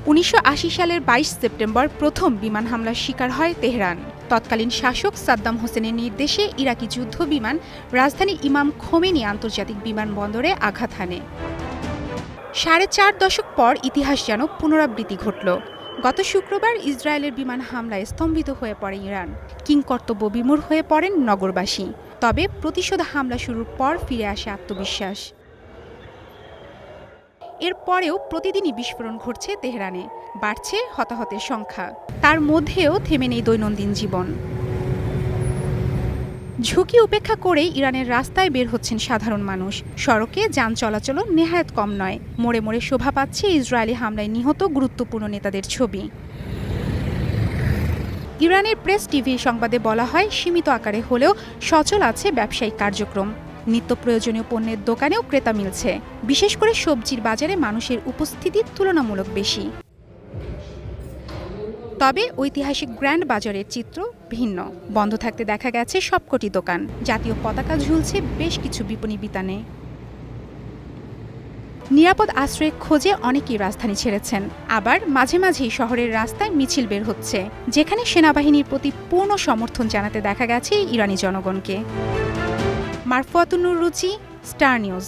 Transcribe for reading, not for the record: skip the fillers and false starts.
১৯৮০ সালের ২২ সেপ্টেম্বর প্রথম বিমান হামলার শিকার হয় তেহরান। তৎকালীন শাসক সাদ্দাম হোসেনের নির্দেশে ইরাকি যুদ্ধ বিমান রাজধানী ইমাম খোমেনি আন্তর্জাতিক বিমানবন্দরে আঘাত হানে। ৪.৫ দশক পর ইতিহাস যেন পুনরাবৃত্তি ঘটল। গত শুক্রবার ইসরায়েলের বিমান হামলায় স্তম্ভিত হয়ে পড়ে ইরান। কিংকর্তব্য বিমূঢ় হয়ে পড়েন নগরবাসী। তবে প্রতিশোধ হামলা শুরুর পর ফিরে আসে আত্মবিশ্বাস। এরপরেও প্রতিদিনই বিস্ফোরণ ঘটছে তেহরানে, বাড়ছে হতাহতের সংখ্যা। তার মধ্যেও থেমে নেই দৈনন্দিন জীবন। ঝুঁকি উপেক্ষা করেই ইরানের রাস্তায় বের হচ্ছেন সাধারণ মানুষ। সড়কে যান চলাচলও নেহায়েত কম নয়। মোড়ে মোড়ে শোভা পাচ্ছে ইসরায়েলি হামলায় নিহত গুরুত্বপূর্ণ নেতাদের ছবি। ইরানের প্রেস টিভি সংবাদে বলা হয়, সীমিত আকারে হলেও সচল আছে ব্যবসায়িক কার্যক্রম। নিত্য প্রয়োজনীয় পণ্যের দোকানেও ক্রেতা মিলছে। বিশেষ করে সবজির বাজারে মানুষের উপস্থিতি তুলনামূলক বেশি। তবে ঐতিহাসিক গ্র্যান্ড বাজারের চিত্র ভিন্ন। বন্ধ থাকতে দেখা গেছে সবকটি দোকান। জাতীয় পতাকা ঝুলছে বেশ কিছু বিপণী বিতানে। নিরাপদ আশ্রয়ের খোঁজে অনেকেই রাজধানী ছেড়েছেন। আবার মাঝে মাঝেই শহরের রাস্তায় মিছিল বের হচ্ছে, যেখানে সেনাবাহিনীর প্রতি পূর্ণ সমর্থন জানাতে দেখা গেছে ইরানি জনগণকে। মারফুয়াতুন নুর রুচি, স্টার নিউজ।